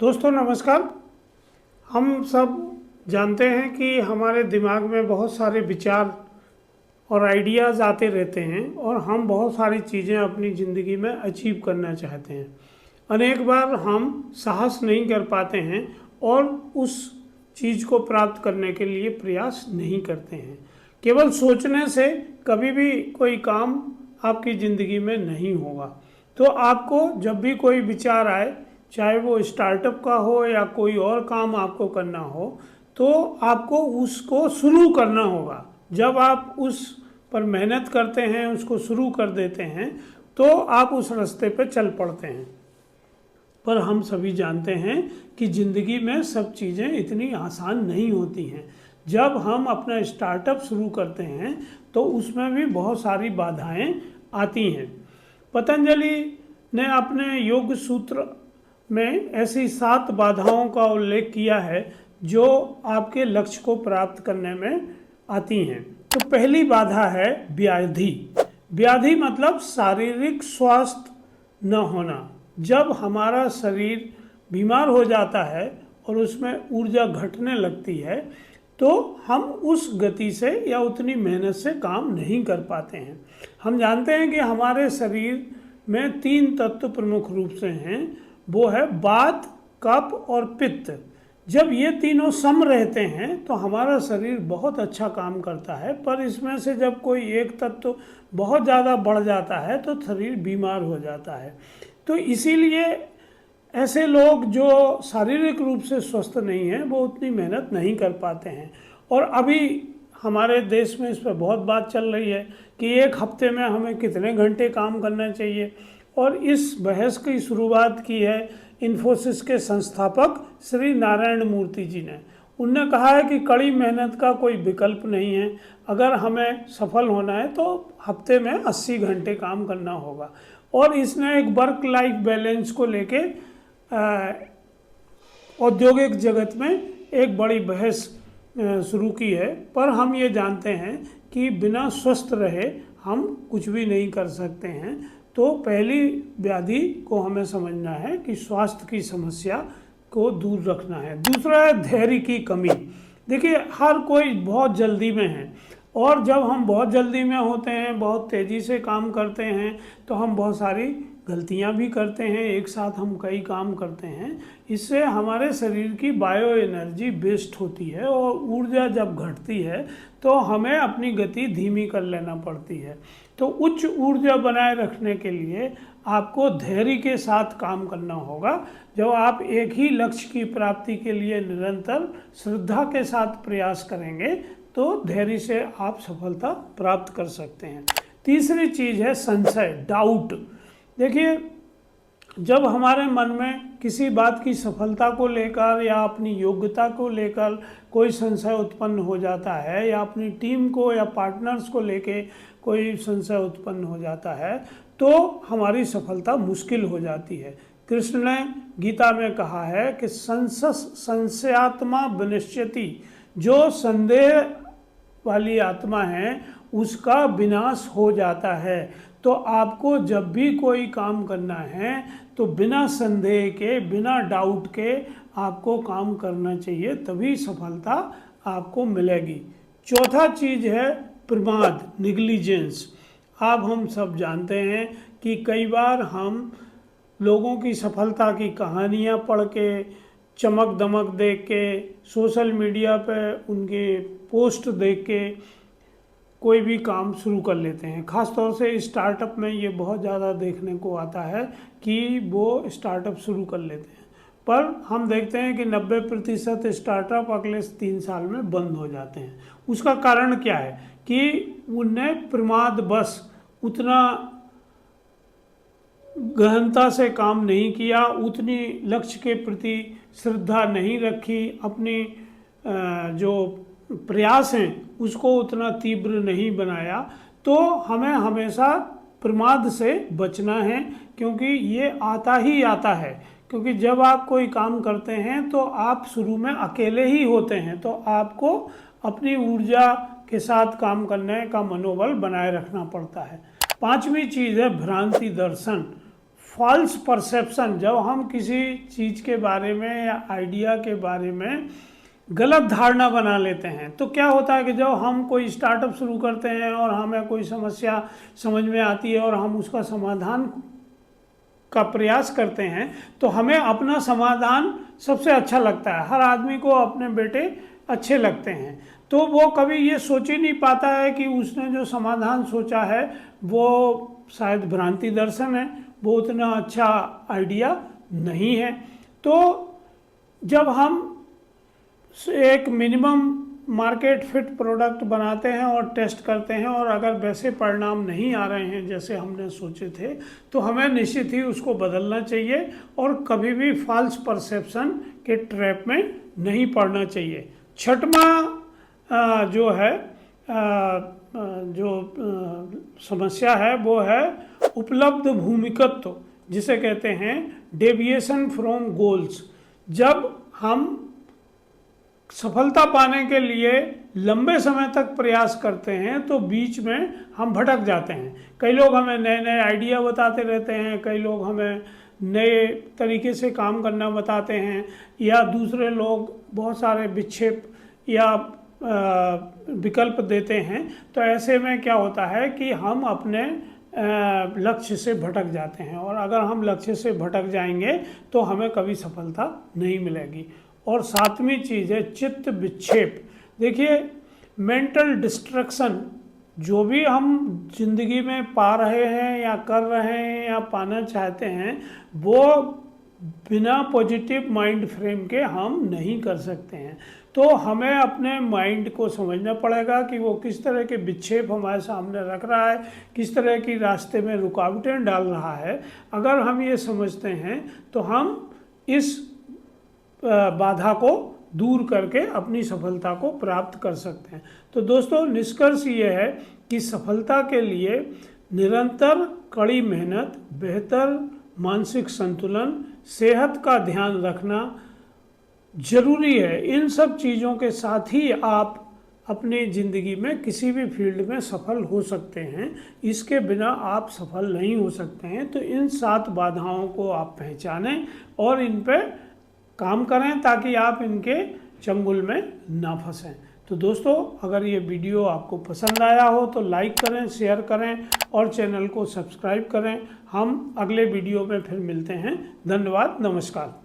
दोस्तों नमस्कार। हम सब जानते हैं कि हमारे दिमाग में बहुत सारे विचार और आइडियाज़ आते रहते हैं और हम बहुत सारी चीज़ें अपनी ज़िंदगी में अचीव करना चाहते हैं। अनेक बार हम साहस नहीं कर पाते हैं और उस चीज़ को प्राप्त करने के लिए प्रयास नहीं करते हैं। केवल सोचने से कभी भी कोई काम आपकी ज़िंदगी में नहीं होगा। तो आपको जब भी कोई विचार आए, चाहे वो स्टार्टअप का हो या कोई और काम आपको करना हो, तो आपको उसको शुरू करना होगा। जब आप उस पर मेहनत करते हैं, उसको शुरू कर देते हैं, तो आप उस रास्ते पर चल पड़ते हैं। पर हम सभी जानते हैं कि ज़िंदगी में सब चीज़ें इतनी आसान नहीं होती हैं। जब हम अपना स्टार्टअप शुरू करते हैं तो उसमें भी बहुत सारी बाधाएं आती हैं। पतंजलि ने अपने योग सूत्र में ऐसी 7 बाधाओं का उल्लेख किया है जो आपके लक्ष्य को प्राप्त करने में आती हैं। तो पहली बाधा है व्याधि। व्याधि मतलब शारीरिक स्वास्थ्य न होना। जब हमारा शरीर बीमार हो जाता है और उसमें ऊर्जा घटने लगती है तो हम उस गति से या उतनी मेहनत से काम नहीं कर पाते हैं। हम जानते हैं कि हमारे शरीर में 3 तत्व प्रमुख रूप से हैं। वो है वात, कफ और पित्त। जब ये तीनों सम रहते हैं तो हमारा शरीर बहुत अच्छा काम करता है। पर इसमें से जब कोई एक तत्व बहुत ज़्यादा बढ़ जाता है तो शरीर बीमार हो जाता है। तो इसीलिए ऐसे लोग जो शारीरिक रूप से स्वस्थ नहीं हैं वो उतनी मेहनत नहीं कर पाते हैं। और अभी हमारे देश में इस पर बहुत बात चल रही है कि एक हफ्ते में हमें कितने घंटे काम करना चाहिए। और इस बहस की शुरुआत की है इन्फोसिस के संस्थापक श्री नारायण मूर्ति जी ने। उनने कहा है कि कड़ी मेहनत का कोई विकल्प नहीं है। अगर हमें सफल होना है तो हफ्ते में 80 घंटे काम करना होगा। और इसने एक वर्क लाइफ बैलेंस को लेके औद्योगिक जगत में एक बड़ी बहस शुरू की है। पर हम ये जानते हैं कि बिना स्वस्थ रहे हम कुछ भी नहीं कर सकते हैं। तो पहली व्याधि को हमें समझना है कि स्वास्थ्य की समस्या को दूर रखना है। दूसरा है धैर्य की कमी। देखिए, हर कोई बहुत जल्दी में है और जब हम बहुत जल्दी में होते हैं, बहुत तेज़ी से काम करते हैं, तो हम बहुत सारी गलतियां भी करते हैं। एक साथ हम कई काम करते हैं। इससे हमारे शरीर की बायो एनर्जी वेस्ट होती है और ऊर्जा जब घटती है तो हमें अपनी गति धीमी कर लेना पड़ती है। तो उच्च ऊर्जा बनाए रखने के लिए आपको धैर्य के साथ काम करना होगा। जब आप एक ही लक्ष्य की प्राप्ति के लिए निरंतर श्रद्धा के साथ प्रयास करेंगे तो धैर्य से आप सफलता प्राप्त कर सकते हैं। तीसरी चीज़ है संशय, डाउट। देखिए, जब हमारे मन में किसी बात की सफलता को लेकर या अपनी योग्यता को लेकर कोई संशय उत्पन्न हो जाता है या अपनी टीम को या पार्टनर्स को लेके कोई संशय उत्पन्न हो जाता है तो हमारी सफलता मुश्किल हो जाती है। कृष्ण ने गीता में कहा है कि संशयात्मा विनश्यति। जो संदेह वाली आत्मा है उसका विनाश हो जाता है। तो आपको जब भी कोई काम करना है तो बिना संदेह के, बिना डाउट के आपको काम करना चाहिए, तभी सफलता आपको मिलेगी। चौथा चीज़ है प्रमाद, निग्लिजेंस। अब हम सब जानते हैं कि कई बार हम लोगों की सफलता की कहानियाँ पढ़ के, चमक दमक देख के, सोशल मीडिया पे उनके पोस्ट देख के कोई भी काम शुरू कर लेते हैं। ख़ासतौर से स्टार्टअप में ये बहुत ज़्यादा देखने को आता है कि वो स्टार्टअप शुरू कर लेते हैं, पर हम देखते हैं कि 90% स्टार्टअप अगले 3 साल में बंद हो जाते हैं। उसका कारण क्या है कि उन्हें प्रमाद बस उतना गहनता से काम नहीं किया, उतनी लक्ष्य के प्रति श्रद्धा नहीं रखी, अपनी जो प्रयास हैं उसको उतना तीव्र नहीं बनाया। तो हमें हमेशा प्रमाद से बचना है, क्योंकि ये आता ही आता है। क्योंकि जब आप कोई काम करते हैं तो आप शुरू में अकेले ही होते हैं, तो आपको अपनी ऊर्जा के साथ काम करने का मनोबल बनाए रखना पड़ता है। 5वीं चीज़ है भ्रांति दर्शन, फॉल्स परसेप्शन, जब हम किसी चीज़ के बारे में या आइडिया के बारे में गलत धारणा बना लेते हैं, तो क्या होता है कि जब हम कोई स्टार्टअप शुरू करते हैं और हमें कोई समस्या समझ में आती है और हम उसका समाधान का प्रयास करते हैं, तो हमें अपना समाधान सबसे अच्छा लगता है। हर आदमी को अपने बेटे अच्छे लगते हैं, तो वो कभी ये सोच ही नहीं पाता है कि उसने जो समाधान सोचा है वो शायद भ्रांति दर्शन है, वो उतना अच्छा आइडिया नहीं है। तो जब हम एक मिनिमम मार्केट फिट प्रोडक्ट बनाते हैं और टेस्ट करते हैं और अगर वैसे परिणाम नहीं आ रहे हैं जैसे हमने सोचे थे, तो हमें निश्चित ही उसको बदलना चाहिए और कभी भी फॉल्स परसेप्शन के ट्रैप में नहीं पड़ना चाहिए। छठवां जो है समस्या है वो है उपलब्ध भूमिकत्व, जिसे कहते हैं डेविएशन फ्रॉम गोल्स। जब हम सफलता पाने के लिए लंबे समय तक प्रयास करते हैं तो बीच में हम भटक जाते हैं। कई लोग हमें नए नए आइडिया बताते रहते हैं, कई लोग हमें नए तरीके से काम करना बताते हैं, या दूसरे लोग बहुत सारे विक्षेप या विकल्प देते हैं। तो ऐसे में क्या होता है कि हम अपने लक्ष्य से भटक जाते हैं, और अगर हम लक्ष्य से भटक जाएंगे तो हमें कभी सफलता नहीं मिलेगी। और सातवीं चीज़ है चित्त विक्षेप। देखिए, मेंटल डिस्ट्रक्शन जो भी हम जिंदगी में पा रहे हैं या कर रहे हैं या पाना चाहते हैं, वो बिना पॉजिटिव माइंड फ्रेम के हम नहीं कर सकते हैं। तो हमें अपने माइंड को समझना पड़ेगा कि वो किस तरह के विक्षेप हमारे सामने रख रहा है, किस तरह की रास्ते में रुकावटें डाल रहा है। अगर हम ये समझते हैं तो हम इस बाधा को दूर करके अपनी सफलता को प्राप्त कर सकते हैं। तो दोस्तों, निष्कर्ष ये है कि सफलता के लिए निरंतर कड़ी मेहनत, बेहतर मानसिक संतुलन, सेहत का ध्यान रखना जरूरी है। इन सब चीज़ों के साथ ही आप अपनी ज़िंदगी में किसी भी फील्ड में सफल हो सकते हैं। इसके बिना आप सफल नहीं हो सकते हैं। तो इन 7 बाधाओं को आप पहचानें और इन पे काम करें ताकि आप इनके चंगुल में ना फंसें। तो दोस्तों, अगर ये वीडियो आपको पसंद आया हो तो लाइक करें, शेयर करें और चैनल को सब्सक्राइब करें। हम अगले वीडियो में फिर मिलते हैं। धन्यवाद, नमस्कार।